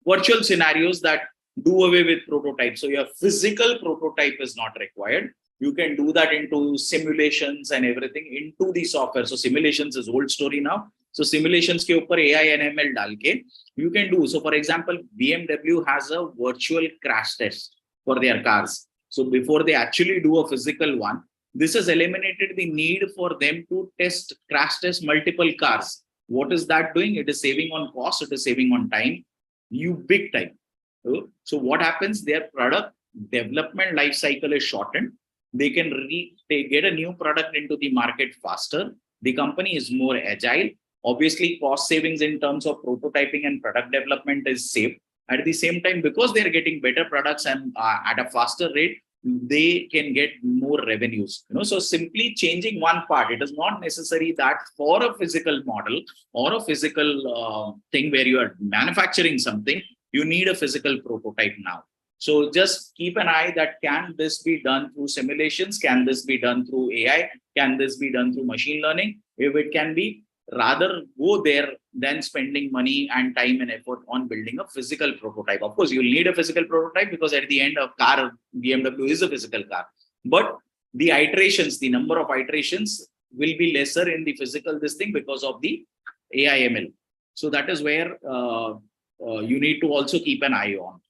virtual scenarios that do away with prototypes. So your physical prototype is not required. You can do that into simulations and everything into the software. So simulations is old story now. So simulations ke upar AI and ML dal ke you can do. So for example, BMW has a virtual crash test for their cars. So before they actually do a physical one, this has eliminated the need for them to crash test multiple cars. What is that doing? It is saving on cost. It is saving on time. You big time. So what happens? Their product development life cycle is shortened. They can get a new product into the market faster. The company is more agile. Obviously, cost savings in terms of prototyping and product development is saved. At the same time, because they're getting better products and at a faster rate, they can get more revenues. So simply changing one part, it is not necessary that for a physical model or a physical thing where you are manufacturing something, you need a physical prototype now. So just keep an eye that, can this be done through simulations? Can this be done through AI? Can this be done through machine learning? If it can be, rather go there than spending money and time and effort on building a physical prototype. Of course, you'll need a physical prototype because at the end of car, BMW is a physical car. But the iterations, the number of iterations will be lesser in the physical this thing because of the AIML. So that is where you need to also keep an eye on.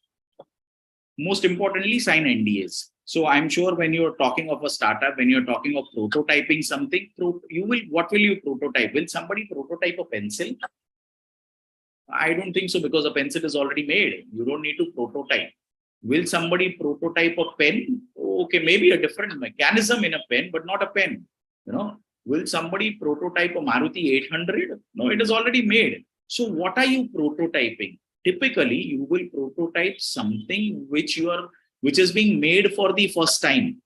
Most importantly, sign NDAs. So I'm sure when you're talking of a startup, when you're talking of prototyping something, what will you prototype? Will somebody prototype a pencil? I don't think so, because a pencil is already made. You don't need to prototype. Will somebody prototype a pen? Okay, maybe a different mechanism in a pen, but not a pen. Will somebody prototype a Maruti 800? No, it is already made. So what are you prototyping? Typically, you will prototype something which is being made for the first time,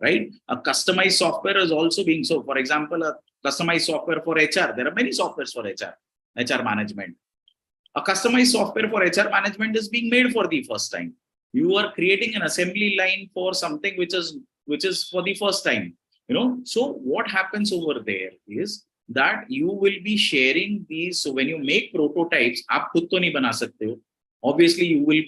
right? A customized software is also being, so for example, a customized software for HR. There are many softwares for HR management. A customized software for HR management is being made for the first time. You are creating an assembly line for something which is for the first time. So what happens over there is that you will be sharing these. So when you make prototypes, aap khud to nahi bana sakte ho. Obviously, you will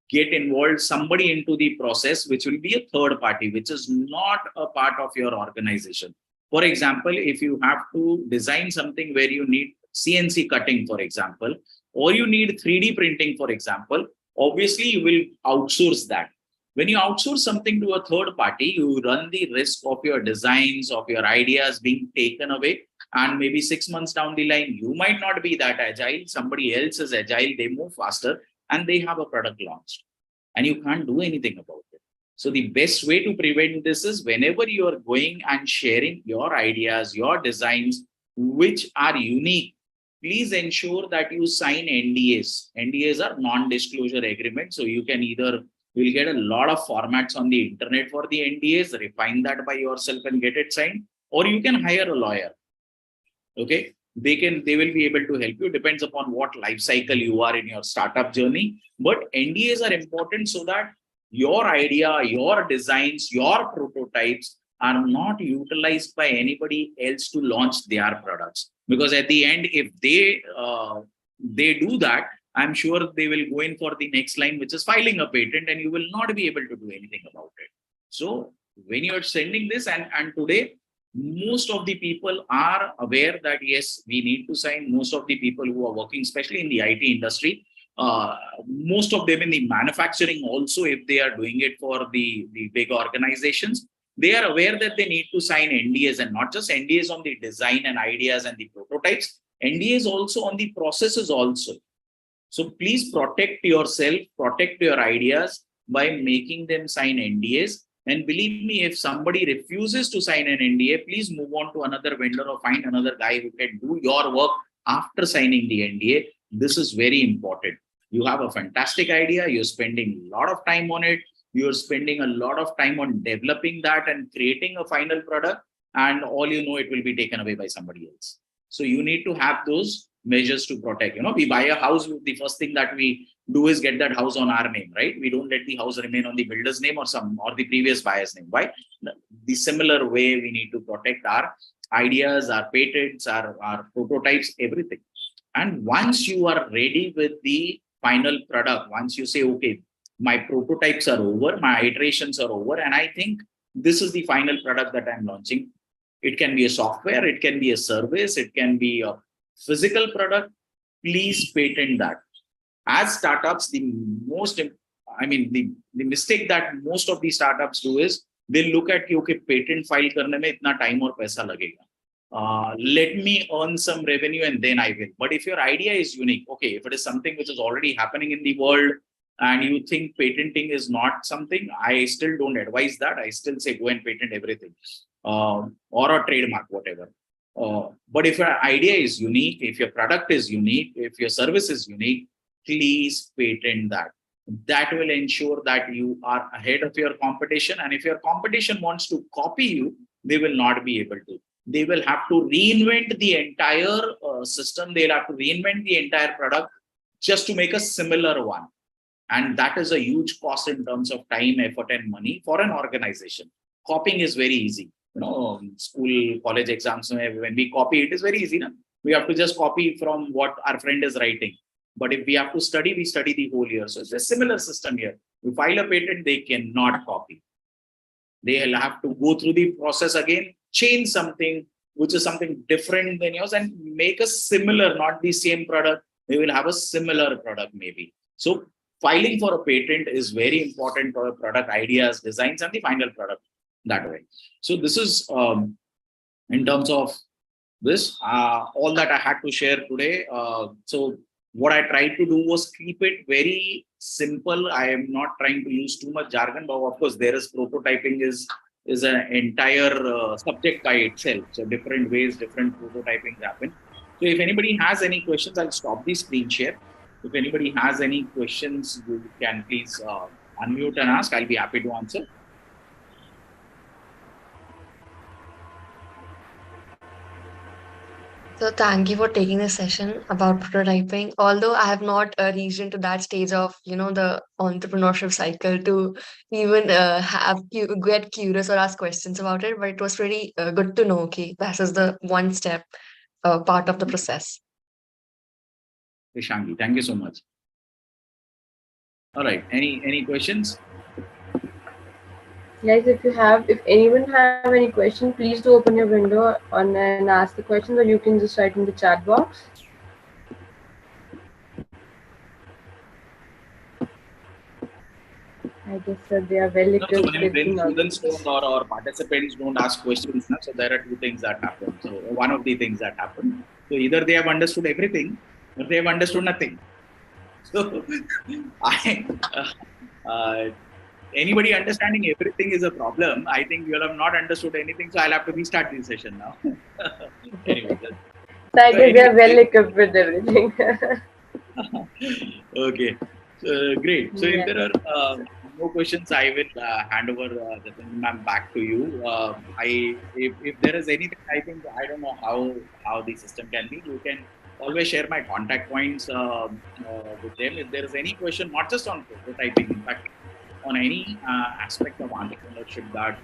get involved somebody into the process, which will be a third party, which is not a part of your organization. For example, if you have to design something where you need CNC cutting, for example, or you need 3D printing, for example, obviously you will outsource that. When you outsource something to a third party, you run the risk of your designs, of your ideas being taken away. And maybe 6 months down the line, you might not be that agile. Somebody else is agile, they move faster, and they have a product launched. And you can't do anything about it. So the best way to prevent this is whenever you are going and sharing your ideas, your designs, which are unique, please ensure that you sign NDAs. NDAs are non-disclosure agreements. So you'll get a lot of formats on the internet for the NDAs, refine that by yourself and get it signed, or you can hire a lawyer. Okay. They will be able to help you. Depends upon what life cycle you are in your startup journey. But NDAs are important so that your idea, your designs, your prototypes are not utilized by anybody else to launch their products. Because at the end, if they do that, I'm sure they will go in for the next line, which is filing a patent, and you will not be able to do anything about it. So when you're sending this, and today, most of the people are aware that yes, we need to sign. Most of the people who are working, especially in the IT industry, most of them in the manufacturing also, if they are doing it for the big organizations, they are aware that they need to sign NDAs, and not just NDAs on the design and ideas and the prototypes, NDAs also on the processes also. So please protect yourself, protect your ideas by making them sign NDAs. And believe me, if somebody refuses to sign an NDA, please move on to another vendor or find another guy who can do your work after signing the NDA. This is very important. You have a fantastic idea. You're spending a lot of time on it. You're spending a lot of time on developing that and creating a final product. And all you know, it will be taken away by somebody else. So you need to have those measures to protect. We buy a house, the first thing that we do is get that house on our name, right? We don't let the house remain on the builder's name or the previous buyer's name. Why? The similar way we need to protect our ideas, our patents, our prototypes, everything. And once you are ready with the final product, once you say, okay, my prototypes are over, my iterations are over, and I think this is the final product that I'm launching. It can be a software, it can be a service, it can be a physical product. Please patent that. As startups, the mistake that most of these startups do is they look at, okay, patent file karne mein itna time aur paisa lagega. Let me earn some revenue and then I will. But if your idea is unique, okay, if it is something which is already happening in the world and you think patenting is not something, I still don't advise that. I still say go and patent everything, or a trademark, whatever. But if your idea is unique, if your product is unique, if your service is unique, please patent that. That will ensure that you are ahead of your competition. And if your competition wants to copy you, they will not be able to. They will have to reinvent the entire system. They'll have to reinvent the entire product just to make a similar one. And that is a huge cost in terms of time, effort, and money for an organization. Copying is very easy. School, college exams, when we copy, it is very easy. We have to just copy from what our friend is writing. But if we have to study, we study the whole year. So it's a similar system here. You file a patent, they cannot copy. They'll have to go through the process again, change something which is something different than yours and make a similar, not the same product. They will have a similar product maybe. So filing for a patent is very important for product ideas, designs, and the final product that way. So this is in terms of this, all that I had to share today. So what I tried to do was keep it very simple. I am not trying to use too much jargon, but of course there is prototyping is an entire subject by itself. So different ways, different prototyping happen. So if anybody has any questions, I'll stop the screen share. If anybody has any questions, you can please unmute and ask. I'll be happy to answer. So thank you for taking this session about prototyping. Although I have not reached into that stage of, the entrepreneurship cycle to even get curious or ask questions about it, but it was pretty good to know. Okay, this is the one step part of the process. Ishangi, thank you so much. All right. Any questions? Guys, if anyone have any question, please do open your window and ask the questions, or you can just write in the chat box. I guess they are well equipped. So when students don't or participants don't ask questions, so there are two things that happen. So one of the things that happen. So either they have understood everything, or they have understood nothing. So anybody understanding everything is a problem. I think you have not understood anything, so I'll have to restart the session now. Anyway, so I guess they are well equipped with everything. Okay, great. So if there are no questions, I will hand over Jatin ma'am back to you. If there is anything, I think I don't know how the system can be. You can always share my contact points with them. If there is any question, not just on prototyping, in fact, on any aspect of entrepreneurship that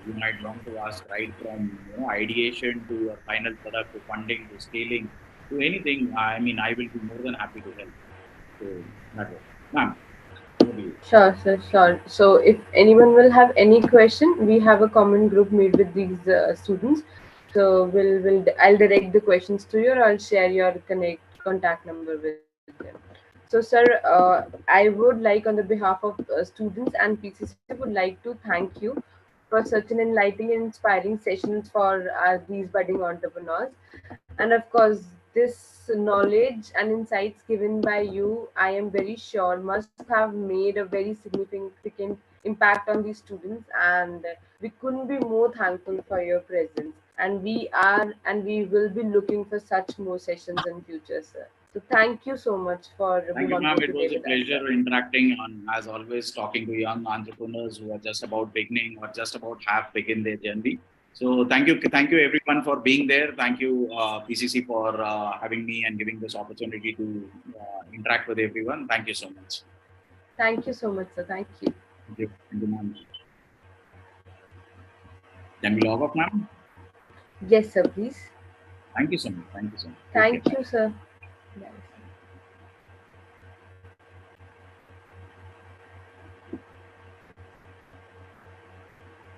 you might want to ask, right from ideation to your final product to funding to scaling to anything, I mean, I will be more than happy to help. So that way, ma'am. Sure, sir, sure. So if anyone will have any question, we have a common group made with these students. So I'll direct the questions to you, or I'll share your contact number with them. So, sir, I would like, on the behalf of students and PCC, would like to thank you for such an enlightening and inspiring sessions for these budding entrepreneurs. And of course, this knowledge and insights given by you, I am very sure, must have made a very significant impact on these students. And we couldn't be more thankful for your presence. And we will be looking for such more sessions in future, sir. So thank you so much for Thank you, ma'am. It was a pleasure interacting on, as always, talking to young entrepreneurs who are just about beginning or just about have begun their journey. So thank you everyone for being there. Thank you PCC for having me and giving this opportunity to interact with everyone. Thank you so much. Thank you so much, sir. Thank you. Thank you, ma'am. Can we log off, ma'am? Yes, sir. Please. Thank you so much. Thank you so much. Thank you, sir.